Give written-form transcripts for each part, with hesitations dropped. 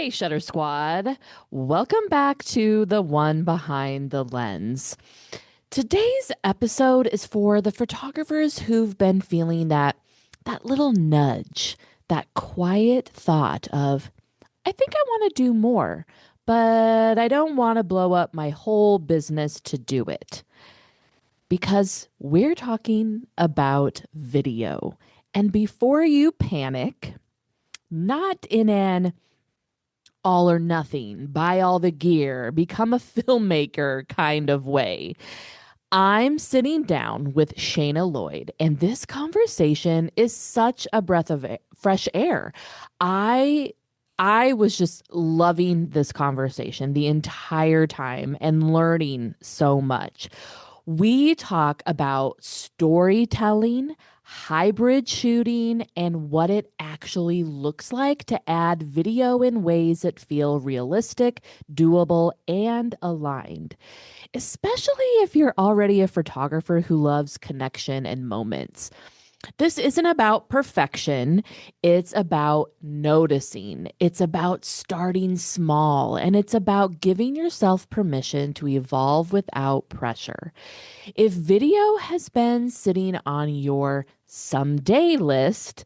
Hey, Shutter Squad. Welcome back to the one behind the lens. Today's episode is for the photographers who've been feeling that little nudge, that quiet thought of, I think I want to do more, but I don't want to blow up my whole business to do it. Because we're talking about video. And before you panic, not in an all or nothing, buy all the gear, become a filmmaker kind of way. I'm sitting down with Shayna Lloyd, and this conversation is such a breath of fresh air. I I was just loving this conversation the entire time and learning so much. We talk about storytelling, hybrid shooting, and what it actually looks like to add video in ways that feel realistic, doable, and aligned, especially if you're already a photographer who loves connection and moments. This isn't about perfection. It's about noticing. It's about starting small. And it's about giving yourself permission to evolve without pressure. If video has been sitting on your someday list,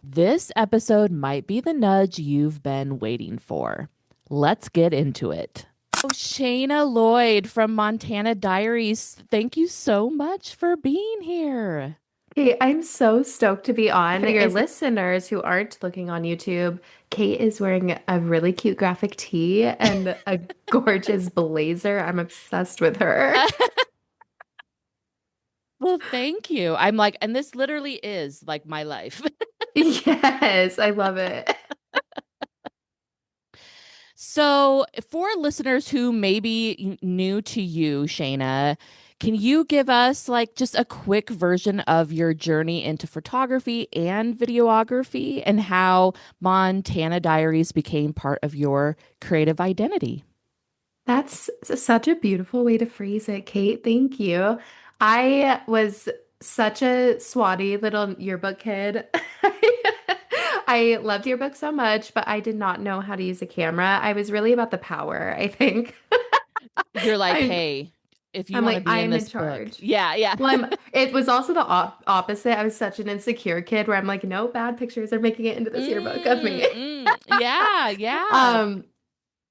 this episode might be the nudge you've been waiting for. Let's get into it. Oh, Shayna Lloyd from Montana Diaries, thank you so much for being here. Hey, I'm so stoked to be on. For your listeners who aren't looking on YouTube, Kate is wearing a really cute graphic tee and a gorgeous blazer. I'm obsessed with her. Well, thank you. I'm like, and this literally is like my life. Yes, I love it. So, for listeners who may be new to you, Shayna, can you give us like just a quick version of your journey into photography and videography and how Montana Diaries became part of your creative identity? That's such a beautiful way to phrase it, Kate. Thank you. I was such a swatty little yearbook kid. I loved yearbook so much, but I did not know how to use a camera. I was really about the power, I think. You're like, I'm hey, if you I'm want to like, be I in am in this book. charge. Yeah, yeah. Well, it was also the opposite. I was such an insecure kid where I'm like, no bad pictures are making it into this yearbook of me. Yeah, yeah. Um,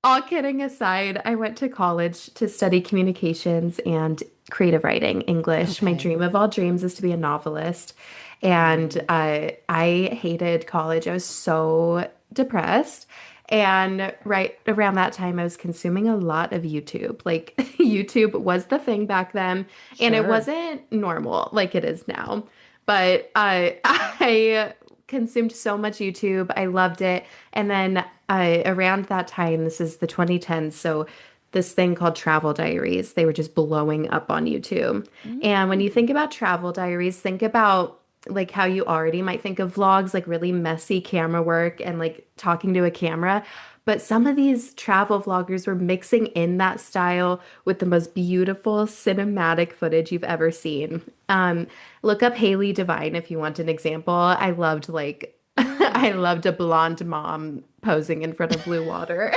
all kidding aside, I went to college to study communications and creative writing, English. My Okay. dream of all dreams is to be a novelist. And Mm. I hated college. I was so depressed. And right around that time, I was consuming a lot of YouTube. Like, YouTube was the thing back then, and it Sure. wasn't normal like it is now. But I consumed so much YouTube. I loved it. And then around that time, this is the 2010s, so this thing called travel diaries, they were just blowing up on YouTube. And when you Mm. think about travel diaries, think about like how you already might think of vlogs, like really messy camera work and like talking to a camera. But some of these travel vloggers were mixing in that style with the most beautiful cinematic footage you've ever seen. Look up Haley Divine if you want an example. I loved like Mm. I loved a blonde mom posing in front of blue water.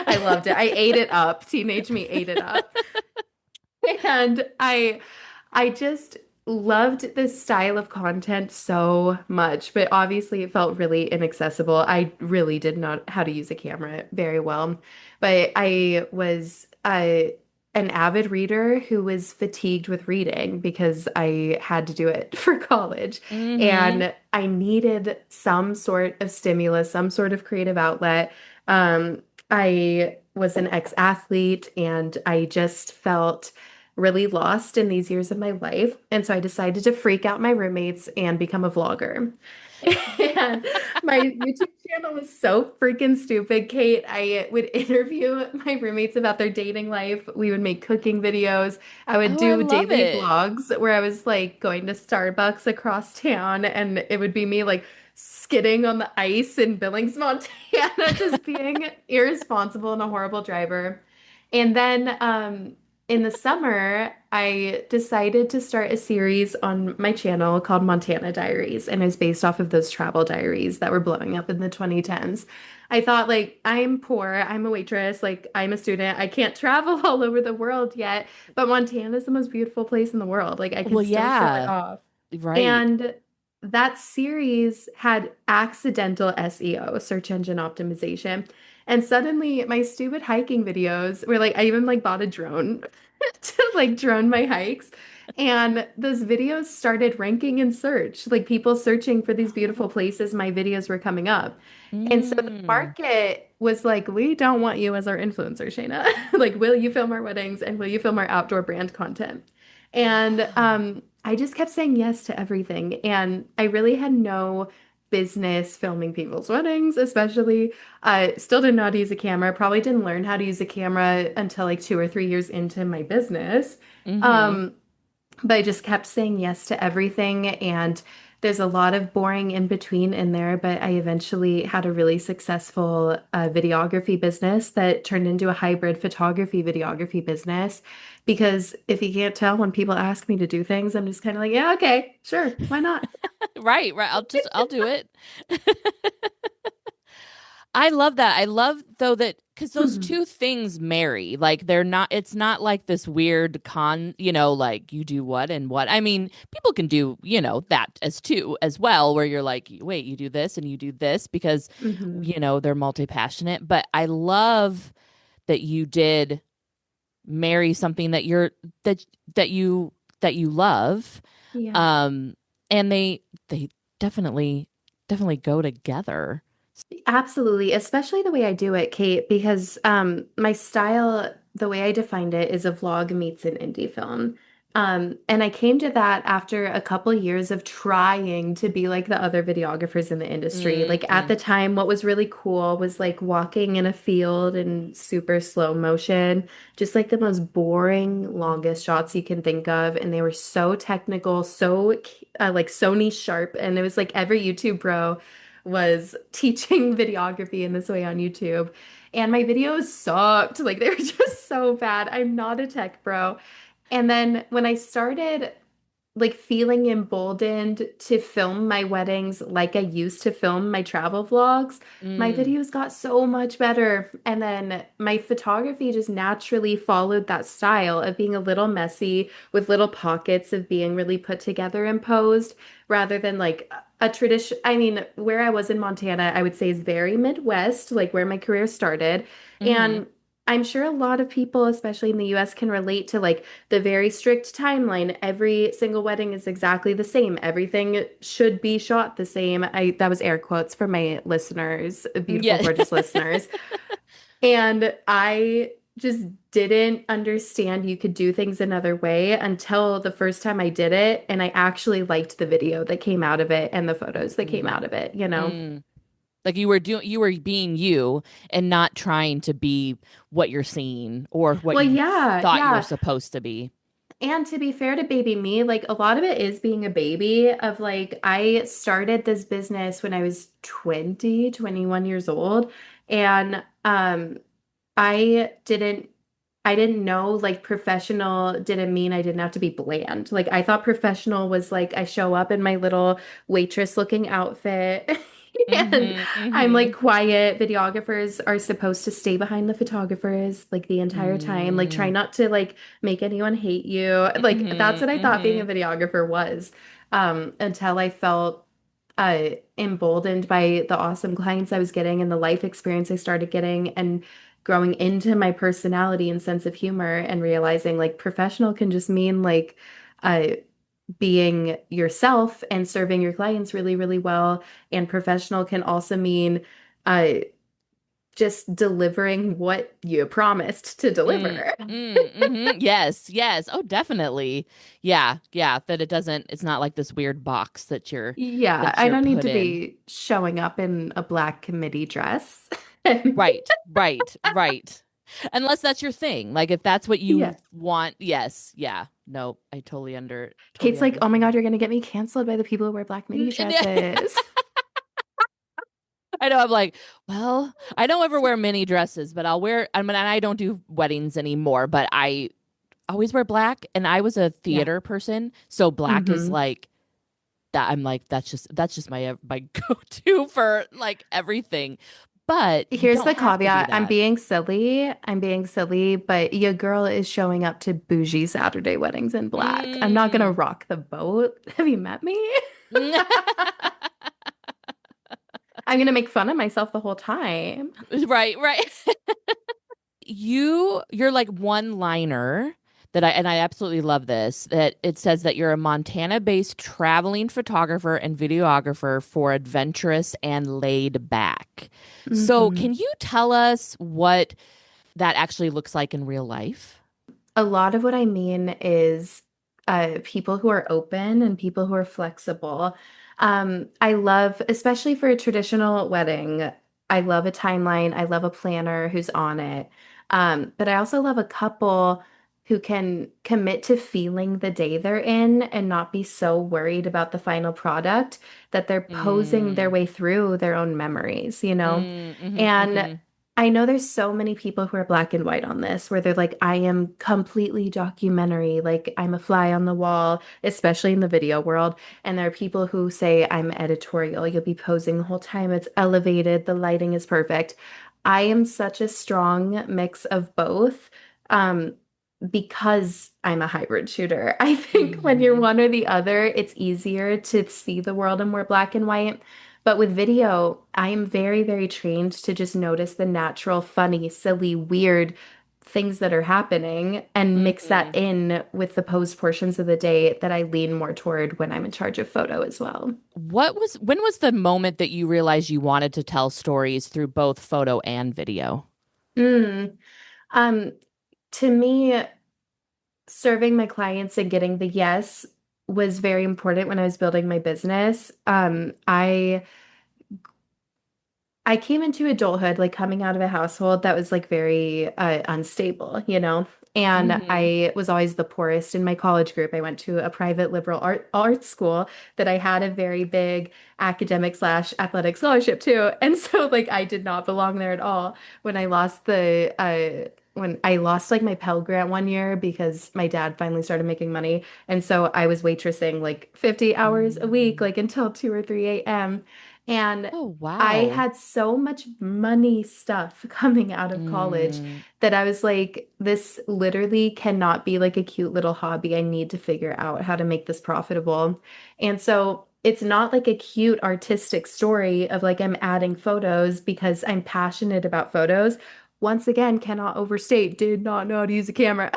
I loved it. I ate it up. Teenage me ate it up. And I just loved this style of content so much, but obviously it felt really inaccessible. I really did not how to use a camera very well, but I was an avid reader who was fatigued with reading because I had to do it for college. Mm-hmm. And I needed some sort of stimulus, some sort of creative outlet. I was an ex-athlete and I just felt really lost in these years of my life. And so I decided to freak out my roommates and become a vlogger. And my YouTube channel was so freaking stupid, Kate. I would interview my roommates about their dating life. We would make cooking videos. I would Oh, I do love daily it. vlogs where I was like going to Starbucks across town, and it would be me like skidding on the ice in Billings, Montana, just being irresponsible and a horrible driver. And then in the summer, I decided to start a series on my channel called Montana Diaries, and it's based off of those travel diaries that were blowing up in the 2010s. I thought, like, I'm poor, I'm a waitress, like, I'm a student, I can't travel all over the world yet, but Montana is the most beautiful place in the world. Like, I can Well, still show it yeah, off. right. And that series had accidental SEO, search engine optimization. And suddenly my stupid hiking videos were like, I even like bought a drone to like drone my hikes. And those videos started ranking in search, like people searching for these beautiful places my videos were coming up. And so the Mm. market was like, we don't want you as our influencer, Shayna. Like, will you film our weddings and will you film our outdoor brand content? And Wow. I just kept saying yes to everything. And I really had no business filming people's weddings, especially. Still didn't know how to use a camera. Probably didn't learn how to use a camera until like 2 or 3 years into my business. Mm-hmm. Um, but I just kept saying yes to everything. And there's a lot of boring in between in there. But I eventually had a really successful videography business that turned into a hybrid photography videography business. Because if you can't tell, when people ask me to do things, I'm just kind of like, yeah, okay, sure, why not? Right, right. I'll do it. I love that. I love though that because those Mhm. two things marry. Like they're not, it's not like this weird like you do what and what. I mean, people can do, that as too as well, where you're like, wait, you do this and you do this because, Mhm. they're multi-passionate. But I love that you did marry something that that you that you love. Yeah. Um, and they definitely definitely go together. Absolutely, especially the way I do it, Kate, because my style, the way I defined it, is a vlog meets an indie film. And I came to that after a couple years of trying to be like the other videographers in the industry. Like at Mm, the time, what was really cool was like walking in a field in super slow motion, just like the most boring, longest shots you can think of. And they were so technical, so like Sony sharp. And it was like every YouTube bro was teaching videography in this way on YouTube. And my videos sucked. Like they were just so bad. I'm not a tech bro. And then when I started like feeling emboldened to film my weddings like I used to film my travel vlogs, my mm, videos got so much better. And then my photography just naturally followed that style of being a little messy with little pockets of being really put together and posed rather than like a tradition. I mean, where I was in Montana, I would say is very Midwest, like where my career started. mm-hmm. And I'm sure a lot of people, especially in the US, can relate to like the very strict timeline. Every single wedding is exactly the same. Everything should be shot the same. I that was air quotes for my listeners, beautiful, Yeah. gorgeous listeners. And I just didn't understand you could do things another way until the first time I did it. And I actually liked the video that came out of it and the photos that came Mm, out of it, you know? mm. Like you were being you and not trying to be what you're seeing or what Well, you yeah, thought you were yeah. supposed to be. And to be fair to baby me, like a lot of it is being a baby of like I started this business when I was 20, 21 years old and I didn't know like professional didn't mean I didn't have to be bland. Like I thought professional was like I show up in my little waitress looking outfit and Mm-hmm. I'm Mm-hmm. like quiet. Videographers are supposed to stay behind the photographers like the entire time. Like try Mm, not to like make anyone hate you. Like that's mm-hmm. what I thought being a Mm-hmm. videographer was. Until I felt emboldened by the awesome clients I was getting and the life experience I started getting and growing into my personality and sense of humor and realizing like professional can just mean like uh, being yourself and serving your clients really, really well. And professional can also mean uh, just delivering what you promised to Mm, deliver. mm-hmm. Yes, yes. Oh, definitely. Yeah, yeah. That it's not like this weird box Yeah, that I you're don't need put to in. be showing up in a black committee dress. Right, right, right. Unless that's your thing. Like if that's what Yeah. you want, yes, yeah. No, I totally Kate's like, oh my God, understand. you're going to get me canceled by the people who wear black midi Yeah. dresses. I know I'm like, well, I don't ever wear mini dresses, but I mean, I don't do weddings anymore, but always wear black, and I was a Yeah. theater person, so black is Hmm. like that. I'm like that's just my go-to for like everything. But you Here's don't the have to be caveat. I'm that. being silly. I'm being silly, but your girl is showing up to bougie Saturday weddings in black. I'm not gonna Mm. rock the boat. Have you met me? I'm gonna make fun of myself the whole time. Right, right. You're like one liner that I absolutely love this, that it says that you're a Montana-based traveling photographer and videographer for adventurous and laid back. So Hmm. can you tell us what that actually looks like in real life? A lot of what I mean is people who are open and people who are flexible. I love, especially for a traditional wedding, I love a timeline. I love a planner who's on it. But I also love a couple who can commit to feeling the day they're in and not be so worried about the final product that they're posing their Mm, way through their own memories, you know? And mm-hmm. I know there's so many people who are black and white on this, where they're like, I am completely documentary, like I'm a fly on the wall, especially in the video world. And there are people who say I'm editorial. You'll be posing the whole time. It's elevated. The lighting is perfect. I am such a strong mix of both, um, because I'm a hybrid shooter. I think when you're Mm-hmm. one or the other, it's easier to see the world in more black and white. But with video, I am very, very trained to just notice the natural, funny, silly, weird things that are happening and mix that Mm-hmm. in with the post portions of the day that I lean more toward when I'm in charge of photo as well. When was the moment that you realized you wanted to tell stories through both photo and video? Mm. Um, to me, serving my clients and getting the yes was very important when I was building my business. I came into adulthood like coming out of a household that was like very unstable, you know? And Mm-hmm. I was always the poorest in my college group. I went to a private liberal art school that I had a very big academic slash athletic scholarship too. And so like I did not belong there at all. When I lost like my Pell Grant one year because my dad finally started making money. And so I was waitressing like 50 hours a week, Mm. like until 2 or 3 a.m. And Oh, I wow. had so much money stuff coming out of college Mm, that I was like, this literally cannot be like a cute little hobby. I need to figure out how to make this profitable. And so it's not like a cute artistic story of like I'm adding photos because I'm passionate about photos. Once again, cannot overstate, did not know how to use a camera.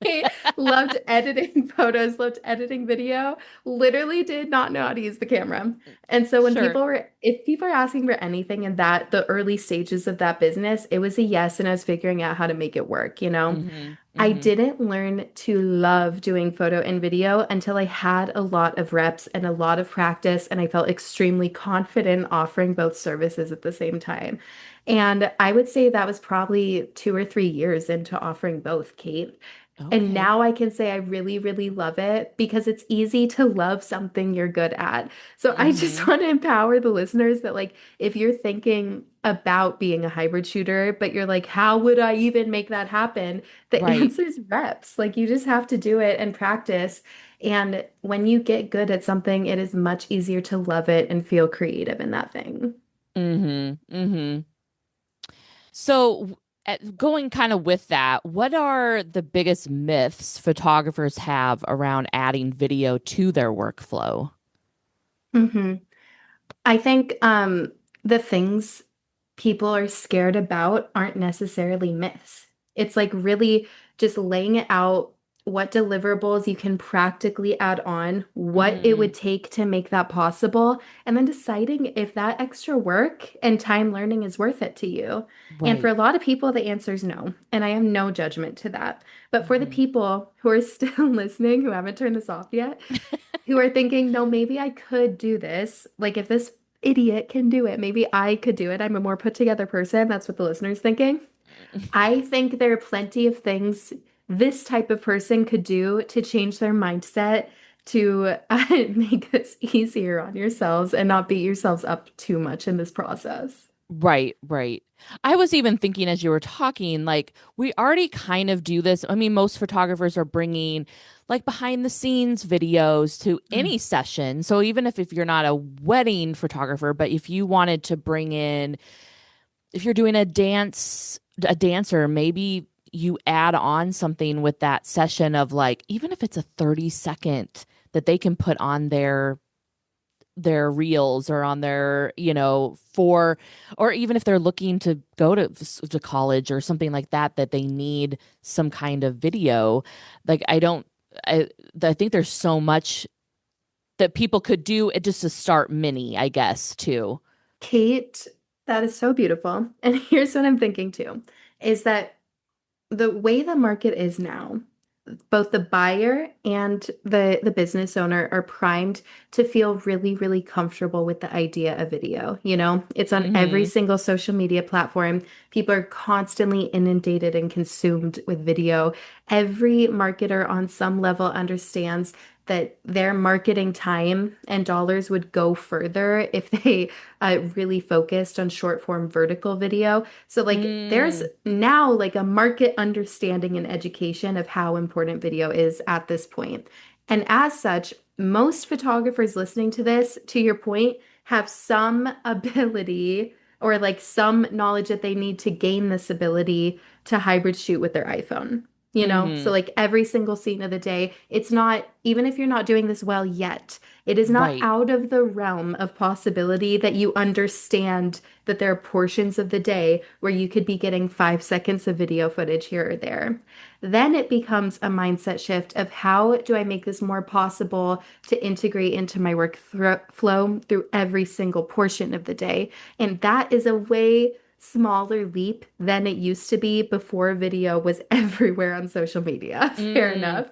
I loved editing photos, loved editing video, literally did not know how to use the camera. And so sure. if people are asking for anything in the early stages of that business, it was a yes, and I was figuring out how to make it work, you know? Mm-hmm. I Mm-hmm. didn't learn to love doing photo and video until I had a lot of reps and a lot of practice, and I felt extremely confident offering both services at the same time. And I would say that was probably 2 or 3 years into offering both, Kate. And Okay. now I can say I really, really love it because it's easy to love something you're good at. So I just Mm-hmm. want to empower the listeners that, like, if you're thinking about being a hybrid shooter, but you're like, how would I even make that happen? The Right. answer is reps. Like, you just have to do it and practice. And when you get good at something, it is much easier to love it and feel creative in that thing. Mm-hmm. Mm-hmm. So, going kind of with that, what are the biggest myths photographers have around adding video to their workflow? Hmm. I think the things people are scared about aren't necessarily myths. It's like really just laying out what deliverables you can practically add on, what it Mm, would take to make that possible, and then deciding if that extra work and time learning is worth it to you. And for right. a lot of people, the answer is no. And I have no judgment to that. But for the Mm-hmm. people who are still listening, who haven't turned this off yet, who are thinking, no, maybe I could do this. Like, if this idiot can do it, maybe I could do it. I'm a more put together person. That's what the listener's thinking. I think there are plenty of things this type of person could do to change their mindset to make this easier on yourselves and not beat yourselves up too much in this process. Right, right. I was even thinking as you were talking, like, we already kind of do this. I mean, most photographers are bringing like behind the scenes videos to Mm. any session. So even if you're not a wedding photographer, but if you wanted to bring in, if you're doing a dancer, maybe you add on something with that session of like, even if it's a 30-second that they can put on their reels or on their, for, or even if they're looking to go to college or something like that, that they need some kind of video. Like, I I think there's so much that people could do it just to start mini, I guess, too. Kate, that is so beautiful. And here's what I'm thinking too, is that the way the market is now, both the buyer and the business owner are primed to feel really, really comfortable with the idea of video. You know, it's on every Mm-hmm. single social media platform. People are constantly inundated and consumed with video. Every marketer on some level understands that their marketing time and dollars would go further if they really focused on short form vertical video. So like there's Mm, now like a market understanding and education of how important video is at this point. And as such, most photographers listening to this, to your point, have some ability or like some knowledge that they need to gain this ability to hybrid shoot with their iPhone. You know, so mm-hmm. like every single scene of the day, it's not, even if you're not doing this well yet, it is not Right. out of the realm of possibility that you understand that there are portions of the day where you could be getting 5 seconds of video footage here or there. Then it becomes a mindset shift of how do I make this more possible to integrate into my flow through every single portion of the day. And that is a way smaller leap than it used to be before video was everywhere on social media. Fair Mm, enough.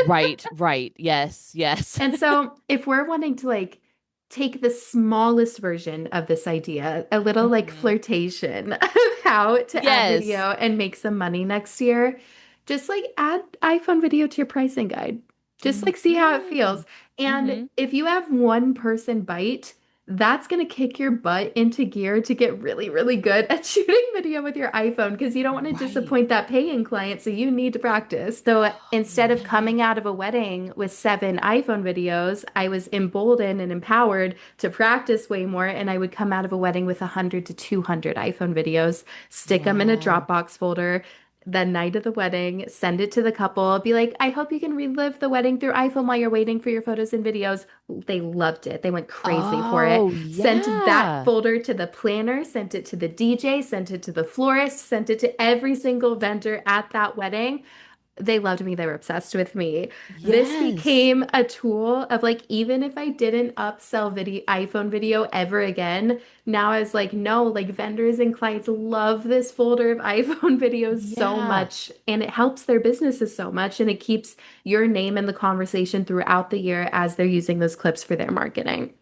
right, right. Yes, yes. And so, if we're wanting to like take the smallest version of this idea, a little like Hmm. flirtation of how to add Yes. video and make some money next year, just like add iPhone video to your pricing guide. Just like see how it Mm-hmm. feels. And Mm-hmm. if you have one person bite, that's going to kick your butt into gear to get really, really good at shooting video with your iPhone because you don't want to Right. disappoint that paying client. So you need to practice. So instead of Right. coming out of a wedding with 7 iPhone videos, I was emboldened and empowered to practice way more. And I would come out of a wedding with 100 to 200 iPhone videos, stick them in a Wow. Dropbox folder, the night of the wedding, send it to the couple, be like, I hope you can relive the wedding through iPhone while you're waiting for your photos and videos. They loved it. They went crazy for it. Oh, Sent that yeah. folder to the planner, sent it to the DJ, sent it to the florist, sent it to every single vendor at that wedding. They loved me. They were obsessed with me. This Yes. became a tool of like, even if I didn't upsell video iPhone video ever again, now I was like, no, like vendors and clients love this folder of iPhone videos so Yeah. much, and it helps their businesses so much, and it keeps your name in the conversation throughout the year as they're using those clips for their marketing.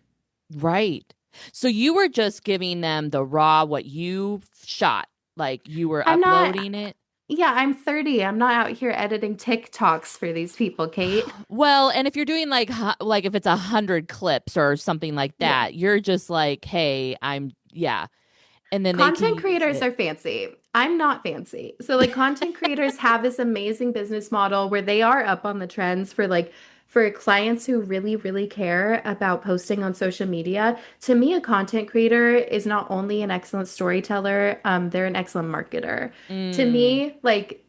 Right. So you were just giving them the raw, what you shot, like you were I'm not, uploading it. yeah, I'm 30. I'm not out here editing TikToks for these people, Kate. Well, and if you're doing like if it's 100 clips or something like Yeah. that, you're just like, hey, yeah, and then they can Content use creators it. are fancy. I'm not fancy. So like content creators have this amazing business model where they are up on the trends for like for clients who really, really care about posting on social media. To me, a content creator is not only an excellent storyteller, they're an excellent marketer. To Mm, me, like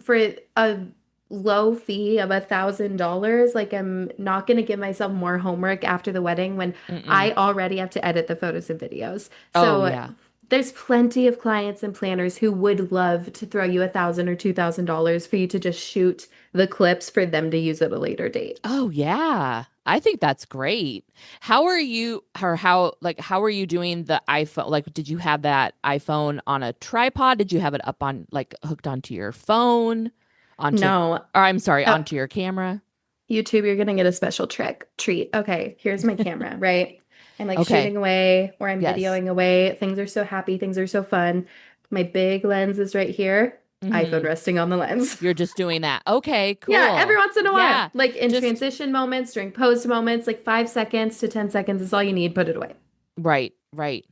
for a low fee of $1,000, like I'm not going to give myself more homework after the wedding when mm-mm. I already have to edit the photos and videos. Oh So yeah. there's plenty of clients and planners who would love to throw you $1,000 or $2,000 for you to just shoot the clips for them to use at a later date. Oh yeah. I think that's great. How are you doing the iPhone? Like, did you have that iPhone on a tripod? Did you have it up on like hooked onto your phone? Onto No. or I'm sorry, Oh, onto your camera? YouTube, you're gonna get a special treat. Okay, here's my camera, right? I'm like Okay. shooting away or I'm Yes. videoing away. Things are so happy, things are so fun. My big lens is right here, iPhone Mm-hmm. resting on the lens. You're just doing that. Okay, Yeah, every cool. once in a while, Yeah. like in Just transition moments, during pose moments, like 5 seconds to 10 seconds is all you need, put it away. right, right.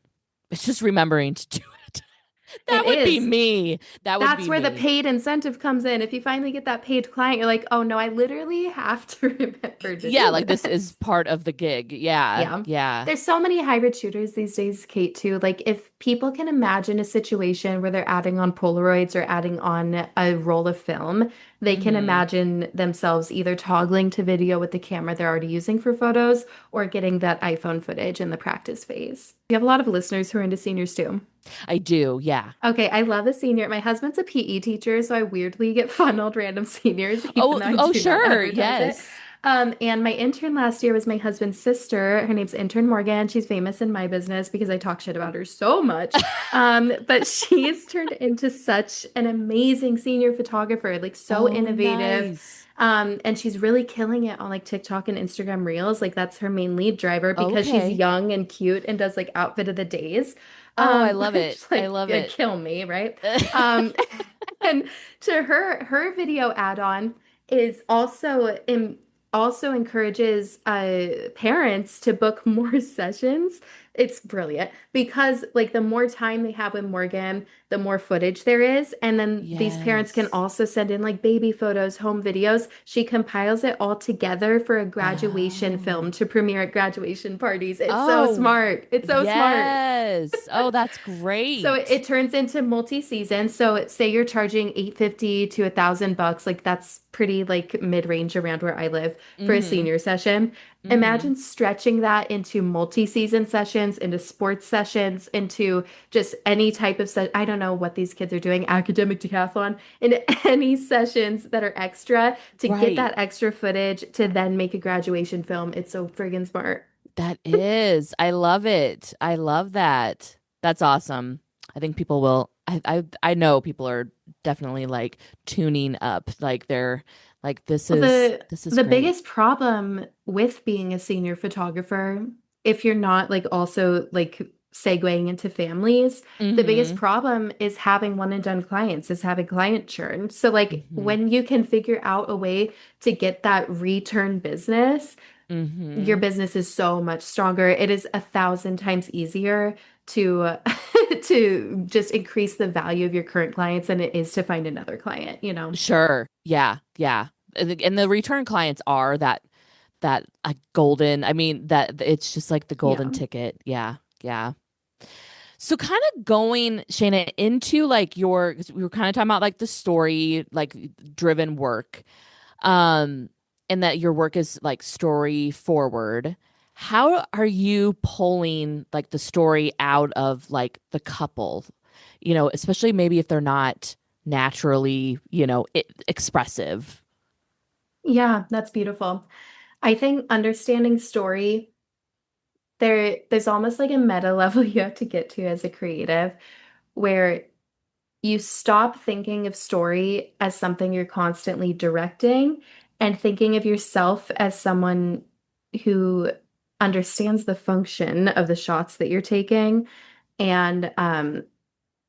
It's just remembering to do it. That It would be is. me. That would That's be where the me. paid incentive comes in. If you finally get that paid client, you're like, oh no, I literally have to remember to Yeah, do like this is this. part of the gig. Yeah. Yeah. Yeah. There's so many hybrid shooters these days, Kate, too. Like, if people can imagine a situation where they're adding on Polaroids or adding on a roll of film, they can Mm-hmm. imagine themselves either toggling to video with the camera they're already using for photos or getting that iPhone footage in the practice phase. We have a lot of listeners who are into seniors too. I do. Yeah. Okay, I love a senior. My husband's a PE teacher, so I weirdly get funneled random seniors, even Oh, though I oh, do not sure. advertise it. Yes. And my intern last year was my husband's sister. Her name's Intern Morgan. She's famous in my business because I talk shit about her so much. But she's turned into such an amazing senior photographer, like so Oh, innovative. nice. And she's really killing it on like TikTok and Instagram Reels. Like that's her main lead driver because she's Okay. young and cute and does like outfit of the days. Oh, I love it. Which I like love it. kill me, right? Um, and to her video add-on is also encourages parents to book more sessions. It's brilliant because like the more time they have with Morgan, the more footage there is, and then these parents can Yes. also send in like baby photos, home videos. She compiles it all together for a graduation film Oh. to premiere at graduation parties. It's so Oh, smart. It's so smart. yes. Oh, that's So great. it turns into multi-season. So say you're charging 850 to $1,000, like that's pretty like mid-range around where I live for a Mm-hmm. senior session. Mm-hmm. Imagine stretching that into multi-season sessions, into sports sessions, into just any type of I don't know what these kids are doing, academic decathlon, into any sessions that are extra to get Right. that extra footage to then make a graduation film. It's so friggin' smart. That is. I love it. I love that. That's awesome. I think people will I know people are definitely like tuning up. Like they're like Well, this is the great. biggest problem with being a senior photographer, if you're not like also like segueing into families, the biggest Mm-hmm. problem is having one and done clients, is having client churn. So like Mm-hmm. when you can figure out a way to get that return business, your Mm-hmm. business is so much stronger. It is 1,000 times easier to to just increase the value of your current clients than it is to find another client, you know? Sure. Yeah. Yeah. And the return clients are that golden, I mean that it's just like the golden Yeah. ticket. Yeah. Yeah. So kind of going, Shayna, into like 'cause we were kind of talking about like the story, like driven work, um, and that your work is like story forward. How are you pulling like the story out of like the couple, especially maybe if they're not naturally, expressive? Yeah, that's beautiful. I think understanding story, there's almost like a meta level you have to get to as a creative where you stop thinking of story as something you're constantly directing and thinking of yourself as someone who understands the function of the shots that you're taking and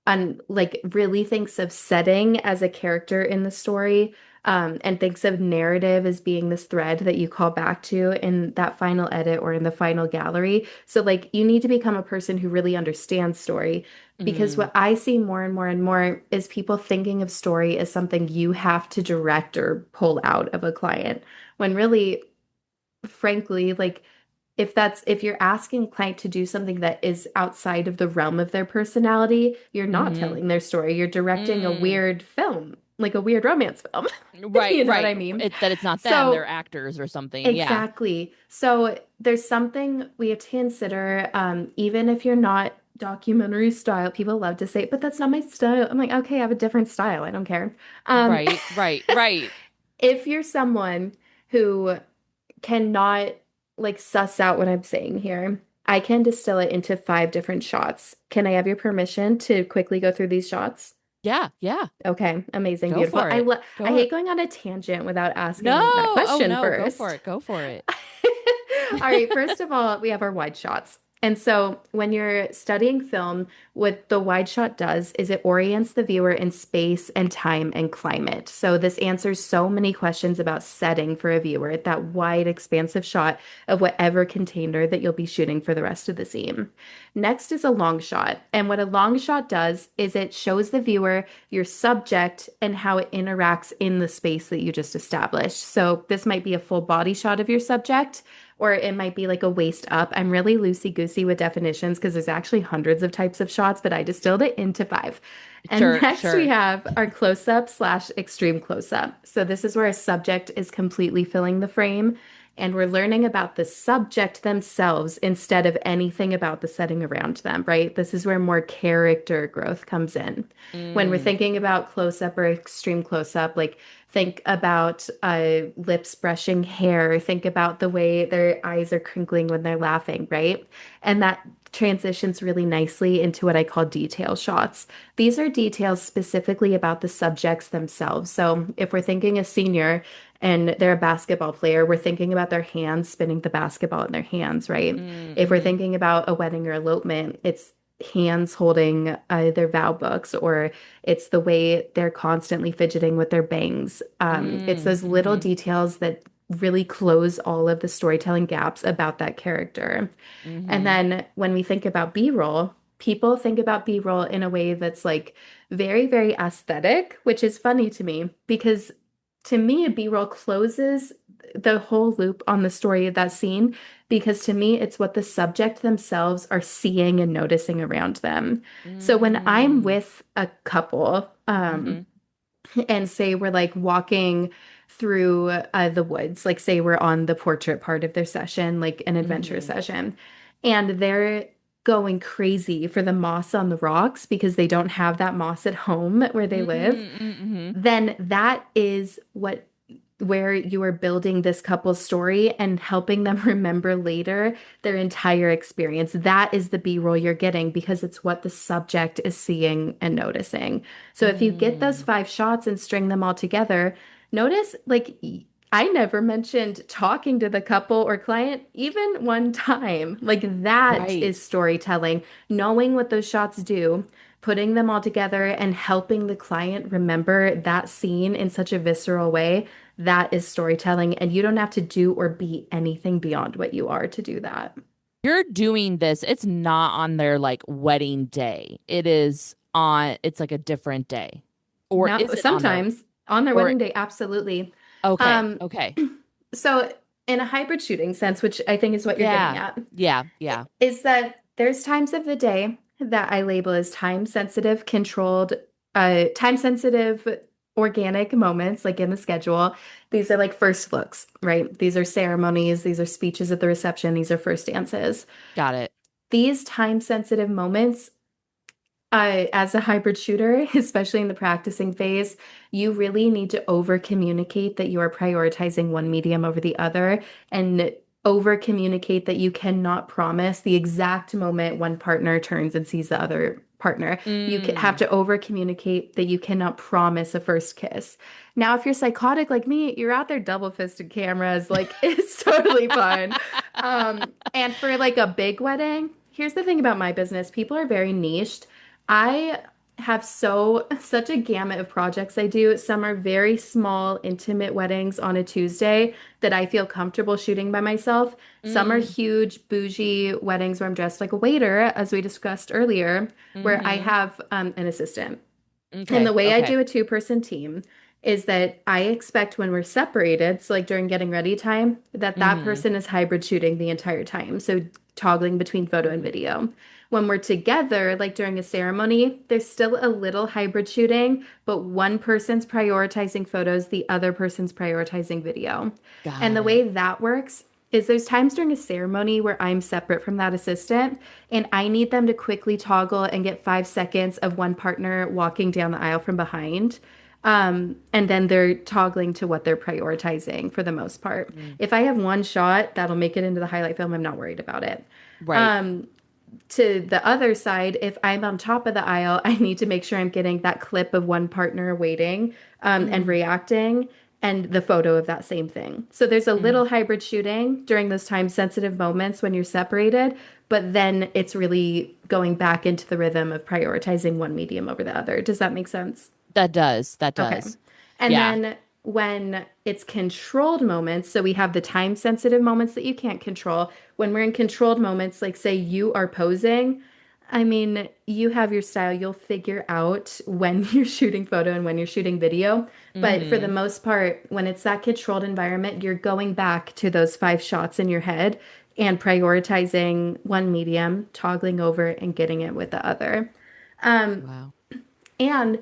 and like really thinks of setting as a character in the story, and thinks of narrative as being this thread that you call back to in that final edit or in the final gallery. So like you need to become a person who really understands story because Mm, what I see more and more and more is people thinking of story as something you have to direct or pull out of a client when really frankly like if you're asking a client to do something that is outside of the realm of their personality, you're not mm-hmm. telling their story. You're directing a Mm. weird film, like a weird romance film. Right, You know what right. I mean? That it's not them, they're So, actors or something. Yeah. exactly. So, there's something we have to consider, even if you're not documentary style, people love to say, but that's not my style. I'm like, okay, I have a different style. I don't care. Um, Right, right, right. if you're someone who cannot like suss out what I'm saying here. I can distill it into 5 different shots. Can I have your permission to quickly go through these shots? Yeah, yeah. Okay, amazing, Go beautiful. for it. I Go for hate it. going on a tangent without No. asking that Oh question no, go for first. it. Go for it. All right, first of all, we have our wide shots. And so when you're studying film, what the wide shot does is it orients the viewer in space and time and climate. So this answers so many questions about setting for a viewer, that wide, expansive shot of whatever container that you'll be shooting for the rest of the scene. Next is a long shot. And what a long shot does is it shows the viewer your subject and how it interacts in the space that you just established. So this might be a full body shot of your subject, or it might be like a waist up. I'm really loosey-goosey with definitions because there's actually hundreds of types of shots, but I distilled it into five. And Sure, next we sure. have our close-up slash extreme close-up. So this is where a subject is completely filling the frame, and we're learning about the subject themselves instead of anything about the setting around them, right? This is where more character growth comes in. When we're Mm, thinking about close-up or extreme close-up, like think about lips brushing hair. Think about the way their eyes are crinkling when they're laughing, right? And that transitions really nicely into what I call detail shots. These are details specifically about the subjects themselves. So if we're thinking a senior and they're a basketball player, we're thinking about their hands spinning the basketball in their hands, right? If we're mm-hmm, thinking about a wedding or elopement, it's hands holding their vow books, or it's the way they're constantly fidgeting with their bangs. It's those little mm-hmm, details that really close all of the storytelling gaps about that character. And mm-hmm. then when we think about B-roll, people think about B-roll in a way that's like very, very aesthetic, which is funny to me because to me, a B-roll closes the whole loop on the story of that scene because to me, it's what the subject themselves are seeing and noticing around them. So when I'm Mm, with a couple, mm-hmm, and say we're like walking through the woods, like say we're on the portrait part of their session, like an adventure mm-hmm, session, and they're going crazy for the moss on the rocks because they don't have that moss at home where they live, mm-hmm, mm-hmm. then that is what where you are building this couple's story and helping them remember later their entire experience. That is the B-roll you're getting because it's what the subject is seeing and noticing. So if you get those Mm. five shots and string them all together, notice like I never mentioned talking to the couple or client even one time. Like that Right. is storytelling, knowing what those shots do, putting them all together and helping the client remember that scene in such a visceral way. That is storytelling, and you don't have to do or be anything beyond what you are to do that. You're doing this. It's not on their like wedding day. It's like a different day. Or Now, is it on their, sometimes on their or, wedding day, absolutely. okay, Um, okay. so in a hybrid shooting sense, which I think is what you're getting Yeah. at, Yeah. Yeah. is that there's times of the day that I label as time sensitive, controlled, time sensitive, organic moments, like in the schedule. These are like first looks, right? These are ceremonies, these are speeches at the reception, these are first dances. Got it. These time sensitive moments, as a hybrid shooter, especially in the practicing phase, you really need to over communicate that you are prioritizing one medium over the other, and over communicate that you cannot promise the exact moment one partner turns and sees the other partner. Have Mm. to over communicate that you cannot promise a first kiss. Now, if you're psychotic like me, you're out there double fisted cameras, like it's totally fine. And for like a big wedding, here's the thing about my business, people are very niched. I have such a gamut of projects I do. Some are very small, intimate weddings on a Tuesday that I feel comfortable shooting by myself. Some are Mm. huge, bougie weddings where I'm dressed like a waiter, as we discussed earlier, where I Mm-hmm. have an assistant. And the Okay. way I Okay. do a two-person team is that I expect when we're separated, so like during getting ready time, that that Mm-hmm. person is hybrid shooting the entire time. So toggling between photo and Mm-hmm. video. When we're together, like during a ceremony, there's still a little hybrid shooting, but one person's prioritizing photos, the other person's prioritizing video. And Got the it. way that works is there's times during a ceremony where I'm separate from that assistant and I need them to quickly toggle and get 5 seconds of one partner walking down the aisle from behind. And then they're toggling to what they're prioritizing for the most part. Mm. If I have one shot that'll make it into the highlight film, I'm not worried about it. Right. Um, to the other side, if I'm on top of the aisle, I need to make sure I'm getting that clip of one partner waiting and Mm. reacting. and the photo of that same thing. So there's a Mm. little hybrid shooting during those time sensitive moments when you're separated, but then it's really going back into the rhythm of prioritizing one medium over the other. Does that make sense? That does. That Okay. does. And Yeah. then when it's controlled moments, so we have the time sensitive moments that you can't control. When we're in controlled moments, like say you are posing, I mean, you have your style. You'll figure out when you're shooting photo and when you're shooting video. But for the Mm-hmm. most part, when it's that controlled environment, you're going back to those 5 shots in your head and prioritizing one medium, toggling over and getting it with the other. Um, Wow. and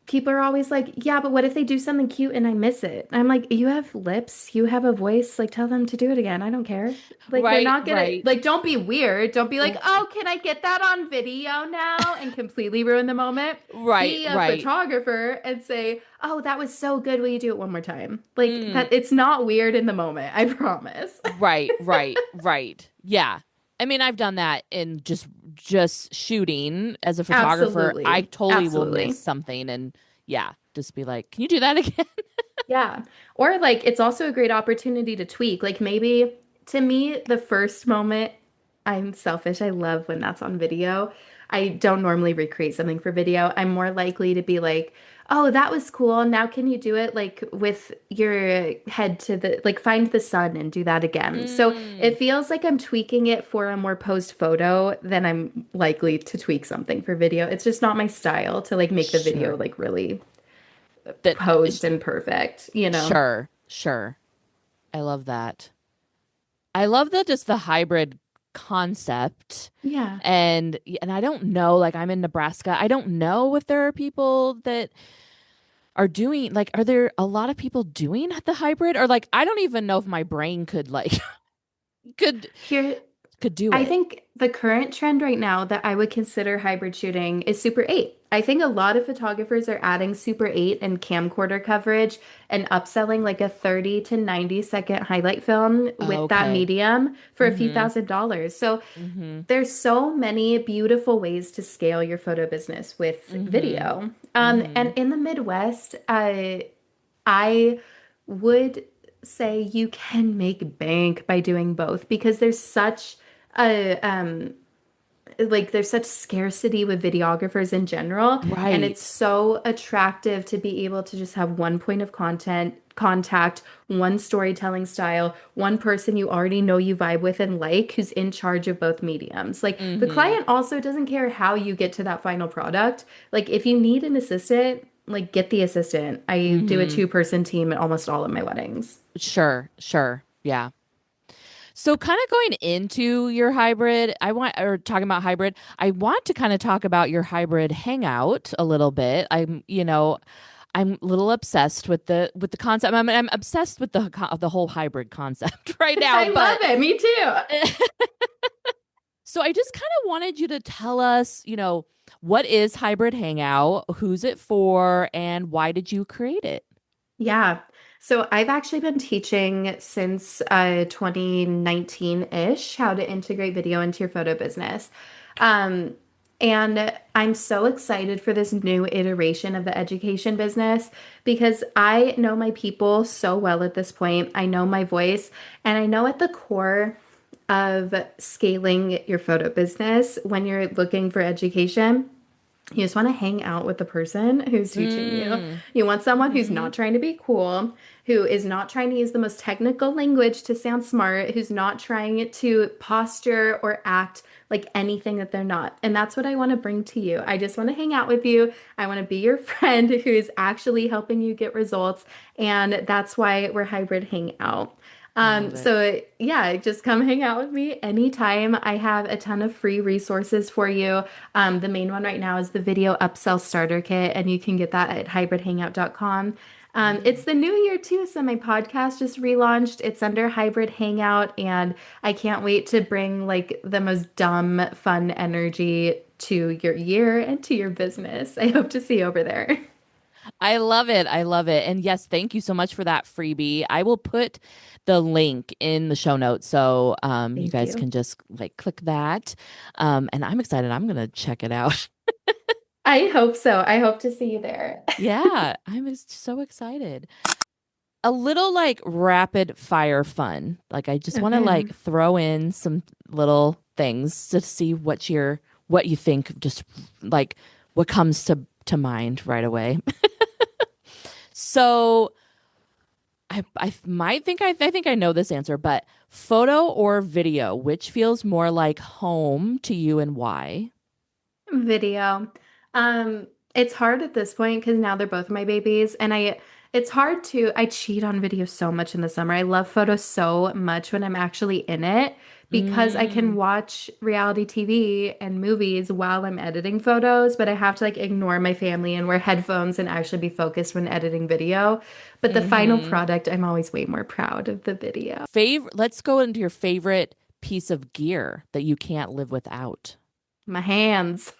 people are always like, yeah, but what if they do something cute and I miss it? I'm like, you have lips, you have a voice, like tell them to do it again. I don't care. Like they're Right, not gonna right. like don't be weird. Don't be like, oh, can I get that on video now? And completely ruin the moment. Right, Be a right. photographer and say, oh, that was so good. Will you do it one more time? Like Mm, that it's not weird in the moment, I promise. right, right, right. Yeah. I mean, I've done that in just shooting as a photographer. I Absolutely. totally will miss Absolutely. something and yeah, just be like, "Can you do that again?" Yeah. Or like it's also a great opportunity to tweak. Like maybe to me, the first moment, I'm selfish. I love when that's on video. I don't normally recreate something for video. I'm more likely to be like, oh, that was cool. Now can you do it like with your head to the like find the sun and do that again? So Mm, it feels like I'm tweaking it for a more post photo than I'm likely to tweak something for video. It's just not my style to like make the video sure. like really That posed and perfect, you know? sure, sure. I love that. I love the just the hybrid concept. Yeah. And I don't know, like I'm in Nebraska. I don't know if there are people that are doing like are there a lot of people doing the hybrid or like I don't even know if my brain could like could Here, could do I it. think the current trend right now that I would consider hybrid shooting is Super 8. I think a lot of photographers are adding Super 8 and camcorder coverage and upselling like a 30 to 90-second highlight film with that Okay. medium for a few Mm-hmm. $1,000s. So Mm-hmm. there's so many beautiful ways to scale your photo business with Mm-hmm. video. Mm-hmm. And in the Midwest, I would say you can make bank by doing both because there's such a like there's such scarcity with videographers in general, and it's Right. so attractive to be able to just have one point of contact, one storytelling style, one person you already know you vibe with and like who's in charge of both mediums. Like the Mm-hmm. client also doesn't care how you get to that final product. Like if you need an assistant, like get the assistant. I do a Mm-hmm. two-person team at almost all of my weddings. Sure. Sure. Yeah. So kind of going into your hybrid, I want or talking about hybrid, I want to kind of talk about your hybrid hangout a little bit. I'm a little obsessed with the concept. I'm obsessed with the whole hybrid concept right now, I love but it. Me too. so I just kind of wanted you to tell us, what is hybrid hangout, who's it for, and why did you create it? Yeah. So I've actually been teaching since 2019-ish how to integrate video into your photo business. Um, and I'm so excited for this new iteration of the education business because I know my people so well at this point. I know my voice, and I know at the core of scaling your photo business when you're looking for education. You just want to hang out with the person who's teaching you. Mm. You want someone who's Hmm. not trying to be cool, who is not trying to use the most technical language to sound smart, who's not trying to posture or act like anything that they're not. And that's what I want to bring to you. I just want to hang out with you. I want to be your friend who is actually helping you get results. And that's why we're hybrid hangout. I love it. So yeah, just come hang out with me anytime. I have a ton of free resources for you. The main one right now is the video upsell starter kit, and you can get that at hybridhangout.com. It's Mm. the new year too, so my podcast just relaunched. It's under Hybrid Hangout, and I can't wait to bring like the most dumb, fun energy to your year and to your business. I hope to see you over there. I love it. I love it. And yes, thank you so much for that freebie. I will put the link in the show notes so you Thank guys you. can just like click that. And I'm excited. I'm gonna check it out. I hope so. I hope to see you there. Yeah, I'm just so excited. A little like rapid fire fun. Like I just want to Okay. like throw in some little things to see what you think, just like what comes to mind right away. So I might think I think I know this answer, but photo or video, which feels more like home to you and why? Video. It's hard at this point because now they're both my babies, and it's hard to, I cheat on video so much in the summer. I love photos so much when I'm actually in it because I can Mm, watch reality TV and movies while I'm editing photos, but I have to like ignore my family and wear headphones and actually be focused when editing video. But the final mm-hmm. product, I'm always way more proud of the video. Favorite, let's go into your favorite piece of gear that you can't live without. My hands.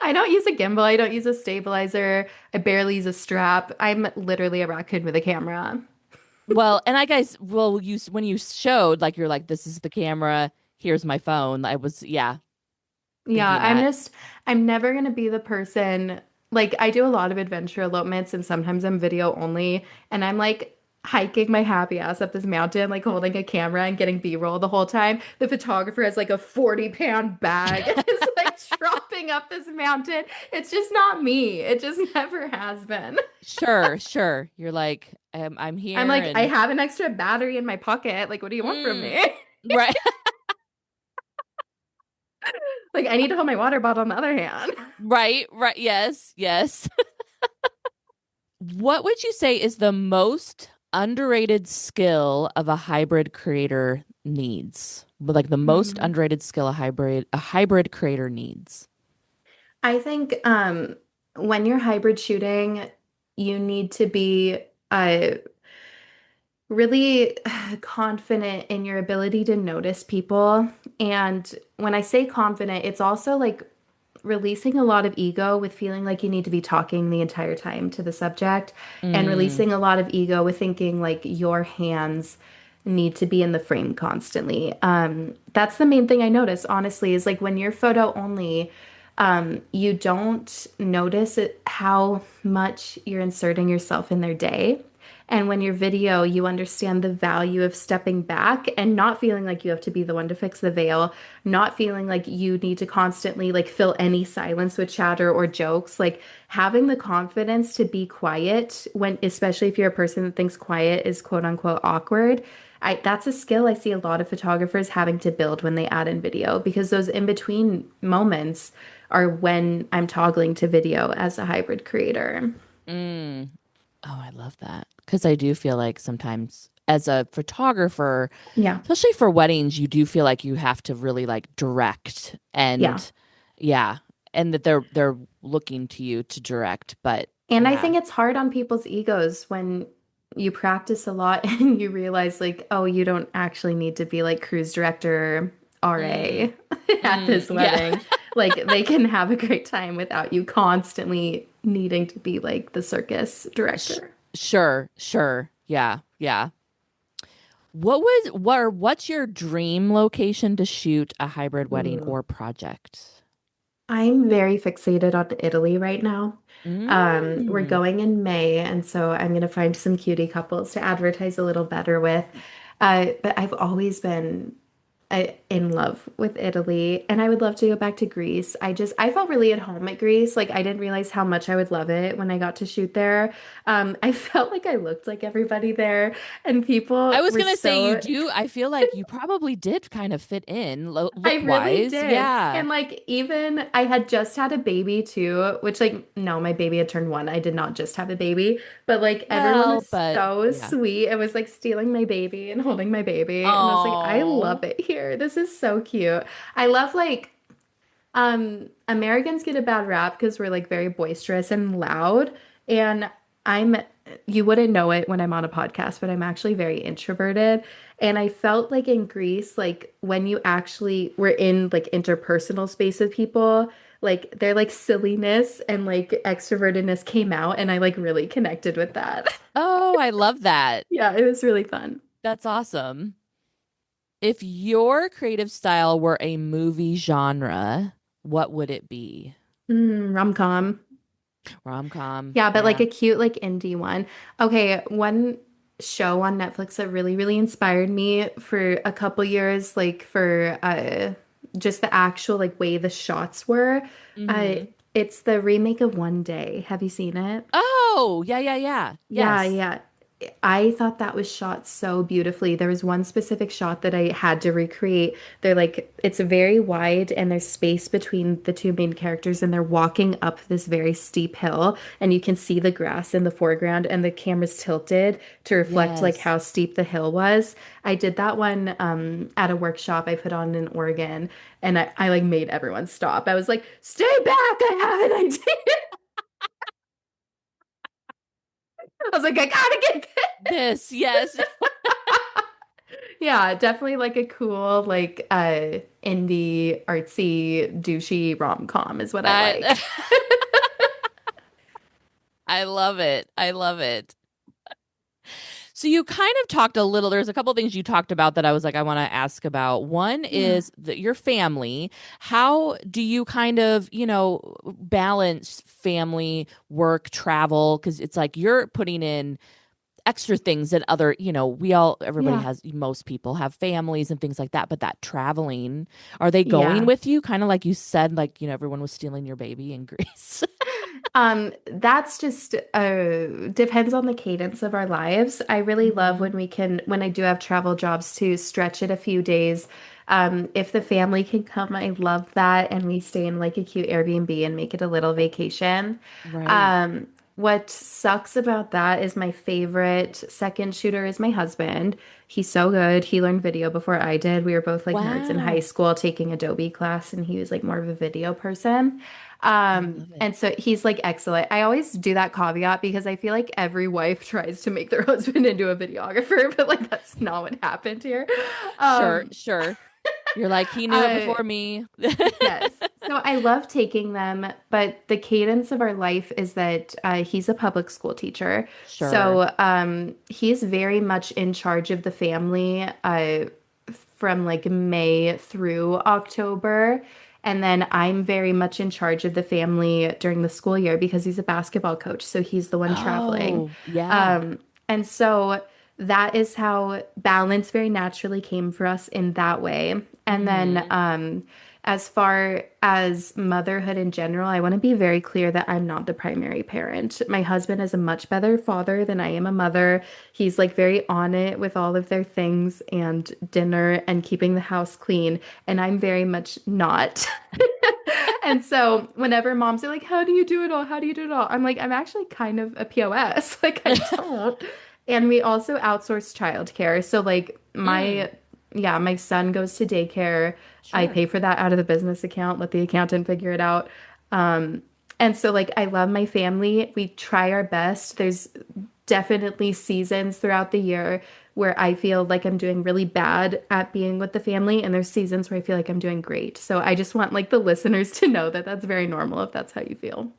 I don't use a gimbal. I don't use a stabilizer. I barely use a strap. I'm literally a raccoon with a camera. Well, and I guess, well, when you showed, like, you're like, this is the camera, here's my phone. I was, yeah, Yeah, thinking that. I'm never gonna be the person, like, I do a lot of adventure elopements and sometimes I'm video only, and I'm like hiking my happy ass up this mountain, like holding a camera and getting B-roll the whole time. The photographer has like a 40-pound bag and is like dropping up this mountain. It's just not me. It just never has been. Sure, sure. You're like, I'm I'm here like, I and, have an extra battery in my pocket. Like, what do you want from mm, me? right, Like, I need to hold my water bottle on the other hand. right, right. Yes, yes. What would you say is the most underrated skill of a hybrid creator needs? Like the most Hmm. underrated skill a hybrid creator needs. I think when you're hybrid shooting, you need to be really confident in your ability to notice people. And when I say confident, it's also like releasing a lot of ego with feeling like you need to be talking the entire time to the subject, and Mm, releasing a lot of ego with thinking like your hands need to be in the frame constantly. That's the main thing I notice, honestly, is like when you're photo only, you don't notice how much you're inserting yourself in their day. And when you're video, you understand the value of stepping back and not feeling like you have to be the one to fix the veil, not feeling like you need to constantly like fill any silence with chatter or jokes, like having the confidence to be quiet when, especially if you're a person that thinks quiet is quote unquote awkward. That's a skill I see a lot of photographers having to build when they add in video, because those in between moments are when I'm toggling to video as a hybrid creator. mm. Oh, I love that. Because I do feel like sometimes as a photographer, Yeah. especially for weddings, you do feel like you have to really like direct Yeah. and yeah, and that they're looking to you to direct. But And I yeah. think it's hard on people's egos when you practice a lot and you realize, like, oh, you don't actually need to be like cruise director Mm, RA at this yeah. wedding. Like, they can have a great time without you constantly needing to be like the circus Sh director. sure, sure. Yeah, yeah. What's your dream location to shoot a hybrid wedding Ooh. or project? I'm very fixated on Italy right now. We're Mm. going in May, and so I'm gonna find some cutie couples to advertise a little better with. But I've always been in love with Italy, and I would love to go back to Greece. I felt really at home at Greece. Like, I didn't realize how much I would love it when I got to shoot there. I felt like I looked like everybody there, and I people was were gonna say you so. do. I feel like you probably did kind of fit in I look really wise. did. Yeah. And like, even I had just had a baby too, which like no, my baby had turned 1. I did not just have a baby, but like everyone Well, was but so yeah. sweet. It was like stealing my baby and holding my baby. And I was like, I Oh. love it here. This is so cute. I love like Americans get a bad rap because we're like very boisterous and loud. And I'm, you wouldn't know it when I'm on a podcast, but I'm actually very introverted. And I felt like in Greece, like when you actually were in like interpersonal space with people, like their like silliness and like extrovertedness came out, and I like really connected with that. Oh, I love that. Yeah, it was really fun. That's awesome. If your creative style were a movie genre, what would it be? Rom-com. Rom-com. Yeah, but like Yeah. a cute, like indie one. Okay, one show on Netflix that really, really inspired me for a couple years, like for just the actual like way the shots were. Uh, Hmm. it's the remake of One Day. Have you seen it? Oh, yeah, yeah, yeah. Yeah, Yes. yeah. I thought that was shot so beautifully. There was one specific shot that I had to recreate. They're like, it's very wide and there's space between the two main characters, and they're walking up this very steep hill, and you can see the grass in the foreground, and the camera's tilted to reflect like Yes. how steep the hill was. I did that one at a workshop I put on in Oregon, and I like made everyone stop. I was like, stay back, I have an idea. I was like, I gotta get This, yes. Yeah, definitely like a cool, like indie, artsy, douchey rom-com is what I I like. I love it. I love it. So you kind of talked a little, there's a couple things you talked about that I was like, I want to ask about. One Yeah. is your family. How do you kind of, balance family, work, travel? Because it's like you're putting in extra things that other, everybody Yeah. has, most people have families and things like that. But that traveling, are they going Yeah. with you? Kind of like you said, like, everyone was stealing your baby in Greece. That's just depends on the cadence of our lives. I really love Hmm. when when I do have travel jobs to stretch it a few days. If the family can come, I love that, and we stay in like a cute Airbnb and make it a little vacation. Right. Um, what sucks about that is my favorite second shooter is my husband. He's so good. He learned video before I did. We were both like nerds in high Wow. school taking Adobe class, and he was like more of a video person. I love it. And so he's like excellent. I always do that caveat because I feel like every wife tries to make their husband into a videographer, but like that's not what happened here. Sure, Um, sure. You're like, he knew it uh, before me. yes. So I love taking them, but the cadence of our life is that he's a public school teacher. Sure. So he's very much in charge of the family from like May through October. And then I'm very much in charge of the family during the school year because he's a basketball coach. So he's the one traveling. Oh, yeah. Um, and so that is how balance very naturally came for us in that way. And then Hmm. as far as motherhood in general, I want to be very clear that I'm not the primary parent. My husband is a much better father than I am a mother. He's like very on it with all of their things and dinner and keeping the house clean, and I'm very much not. And so whenever moms are like, "How do you do it all? How do you do it all?" I'm like, "I'm actually kind of a POS. Like I don't." And we also outsource childcare. So like Mm, my son goes to daycare. I sure. pay for that out of the business account, let the accountant figure it out. Um, and so like I love my family. We try our best. There's definitely seasons throughout the year where I feel like I'm doing really bad at being with the family, and there's seasons where I feel like I'm doing great. So I just want like the listeners to know that that's very normal if that's how you feel.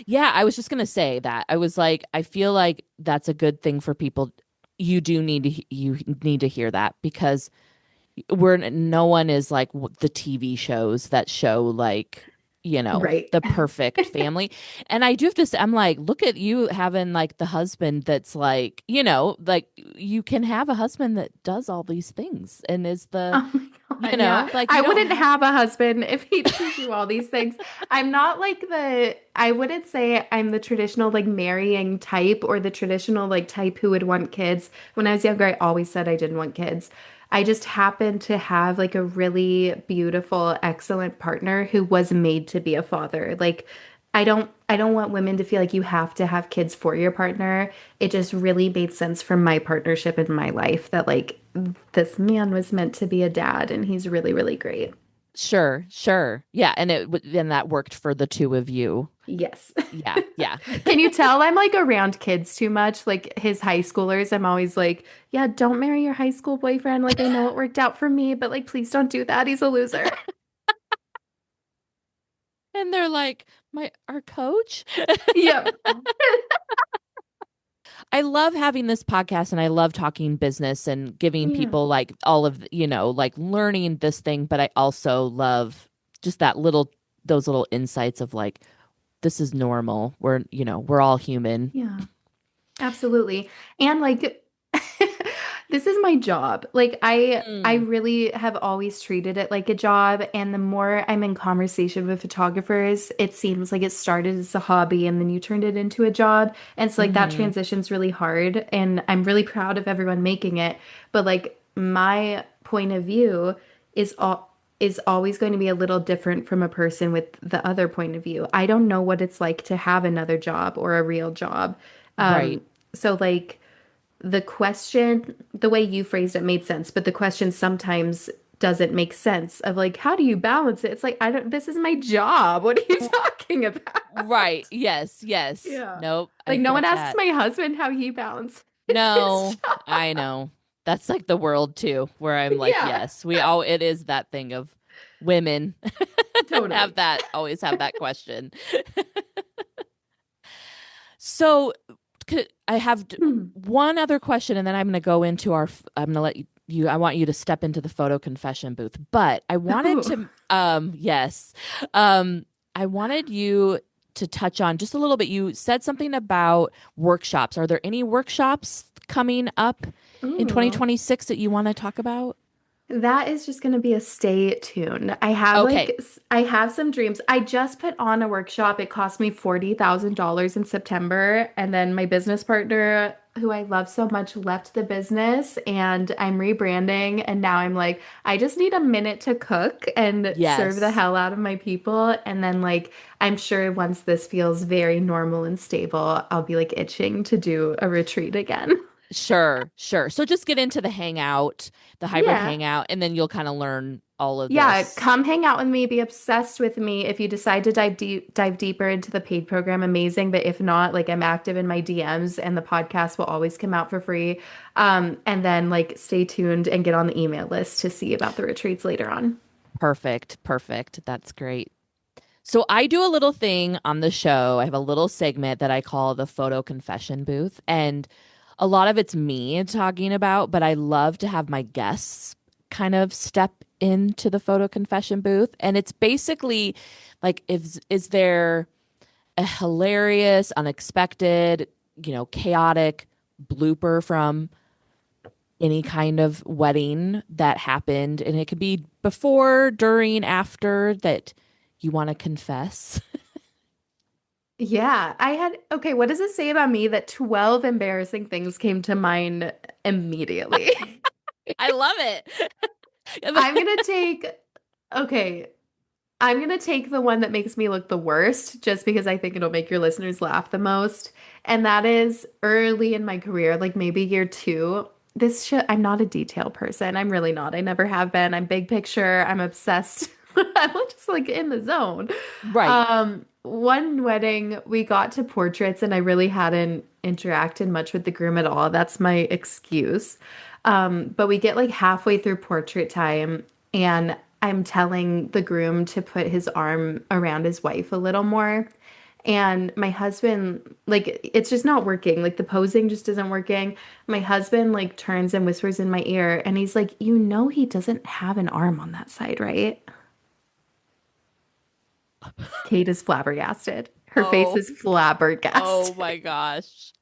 Yeah, I was just gonna say that. I was like, I feel like that's a good thing for people. You need to hear that because no one is like the TV shows that show like, Right. the perfect family. And I do have to say, I'm like, look at you having like the husband that's like, like you can have a husband that does all these things and is Oh my God, yeah. like I you don't wouldn't have. have a husband if he didn't do all these things. I'm not like I wouldn't say I'm the traditional like marrying type or the traditional like type who would want kids. When I was younger, I always said I didn't want kids. I just happened to have like a really beautiful, excellent partner who was made to be a father. Like I don't want women to feel like you have to have kids for your partner. It just really made sense for my partnership in my life that like this man was meant to be a dad, and he's really, really great. Sure, sure. Yeah, and and that worked for the two of you. Yes. Yeah, yeah. Can you tell I'm like around kids too much? Like his high schoolers, I'm always like, yeah, don't marry your high school boyfriend. Like I know it worked out for me, but like please don't do that. He's a loser. And they're like, my our coach. Yep. I love having this podcast and I love talking business and giving Yeah. people like all of, like learning this thing, but I also love just that little those little insights of like, this is normal. We're all human. Yeah. Absolutely. And like this is my job. Like I Mm. really have always treated it like a job, and the more I'm in conversation with photographers, it seems like it started as a hobby and then you turned it into a job. And so like that Hmm. transition's really hard, and I'm really proud of everyone making it, but like my point of view is always going to be a little different from a person with the other point of view. I don't know what it's like to have another job or a real job. Right. So like the question, the way you phrased it made sense, but the question sometimes doesn't make sense of like, how do you balance it? It's like, I don't, this is my job. What are you talking Right. about? Yes. Yes. Yeah. Nope. I Like no one get asks that. my husband how he balances his No, job. I know. That's like the world too, where I'm like, Yeah, yes, it is that thing of women totally. always have that question. So I have one other question, and then I'm going to go into I'm going to let I want you to step into the photo confession booth. But I wanted Ooh. to, yes, um, I wanted you to touch on just a little bit. You said something about workshops. Are there any workshops coming up in Ooh. 2026 that you want to talk about? That is just going to be a stay tuned. Okay. I have some dreams. I just put on a workshop. It cost me $40,000 in September, and then my business partner, who I love so much, left the business, and I'm rebranding, and now I'm like, I just need a minute to cook and serve the Yes. hell out of my people, and then like I'm sure once this feels very normal and stable, I'll be like itching to do a retreat again. Sure, sure. So just get into the hangout, the hybrid Yeah. hangout, and then you'll kind of learn all of Yeah, this. come hang out with me, be obsessed with me. If you decide to dive deeper into the paid program, amazing. But if not, like I'm active in my DMs and the podcast will always come out for free. And then like stay tuned and get on the email list to see about the retreats later on. Perfect, perfect. That's great. So I do a little thing on the show. I have a little segment that I call the photo confession booth, and a lot of it's me talking about, but I love to have my guests kind of step into the photo confession booth, and it's basically like if is there a hilarious, unexpected, chaotic blooper from any kind of wedding that happened. And it could be before, during, after that you want to confess. Yeah, okay, what does it say about me that 12 embarrassing things came to mind immediately? I love it. I'm gonna take, okay, I'm gonna take the one that makes me look the worst, just because I think it'll make your listeners laugh the most. And that is early in my career, like maybe year two. I'm not a detail person. I'm really not. I never have been. I'm big picture. I'm obsessed. I'm just like in the zone. Right. One wedding, we got to portraits and I really hadn't interacted much with the groom at all. That's my excuse. But we get like halfway through portrait time and I'm telling the groom to put his arm around his wife a little more. And my husband, like, it's just not working. Like, the posing just isn't working. My husband, like, turns and whispers in my ear, and he's like, you know, he doesn't have an arm on that side, right? Kate is flabbergasted. Her face Oh, is flabbergasted. oh my gosh.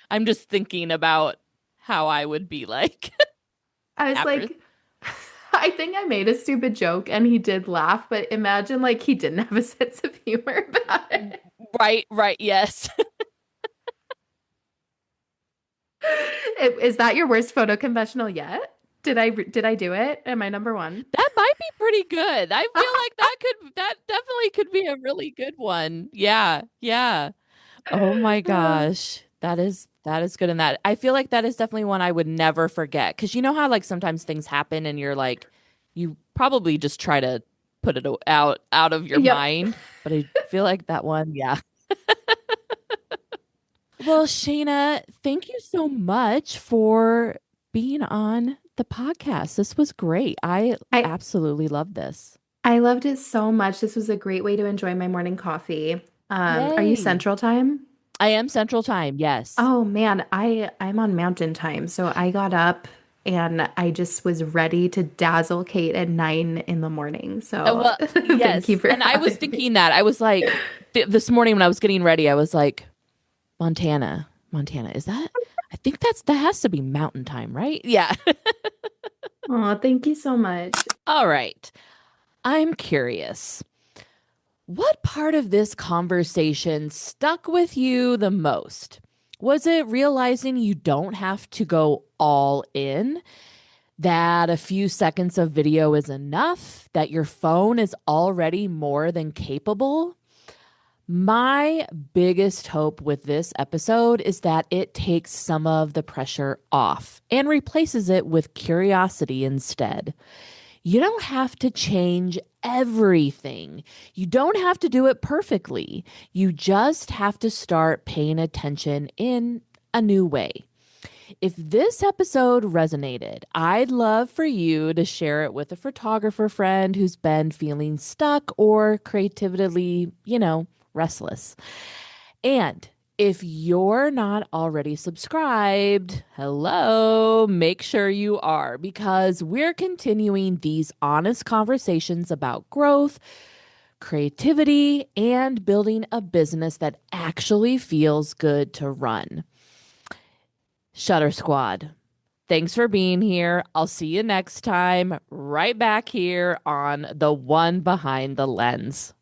I'm just thinking about how I would be like I was after. like, I think I made a stupid joke and he did laugh, but imagine like he didn't have a sense of humor about it. Right, right, yes. Is that your worst photo confessional yet? Did I do it? Am I number one? That might be pretty good. I feel like that definitely could be a really good one. Yeah, yeah. Oh my gosh. That is good in that. I feel like that is definitely one I would never forget. Cause you know how like sometimes things happen and you're like you probably just try to put it out of your Yep. mind, but I feel like that one, yeah. Well, Shayna, thank you so much for being on the podcast. This was great. I I absolutely love this. I loved it so much. This was a great way to enjoy my morning coffee. Are you Yay. Central Time? I am Central Time. Yes. Oh man, I'm on Mountain Time. So I got up. and I just was ready to dazzle Kate at 9 in the morning. So Well, thank you yes. for And I was having me. thinking that. I was like, this morning when I was getting ready, I was like, Montana, is that? I think that has to be mountain time, right? Yeah. Oh, thank you so much. All right. I'm curious. What part of this conversation stuck with you the most? Was it realizing you don't have to go all in? That a few seconds of video is enough? That your phone is already more than capable? My biggest hope with this episode is that it takes some of the pressure off and replaces it with curiosity instead. You don't have to change everything. You don't have to do it perfectly. You just have to start paying attention in a new way. If this episode resonated, I'd love for you to share it with a photographer friend who's been feeling stuck or creatively, restless. And if you're not already subscribed, hello, make sure you are because we're continuing these honest conversations about growth, creativity, and building a business that actually feels good to run. Shutter Squad, thanks for being here. I'll see you next time, right back here on The One Behind the Lens.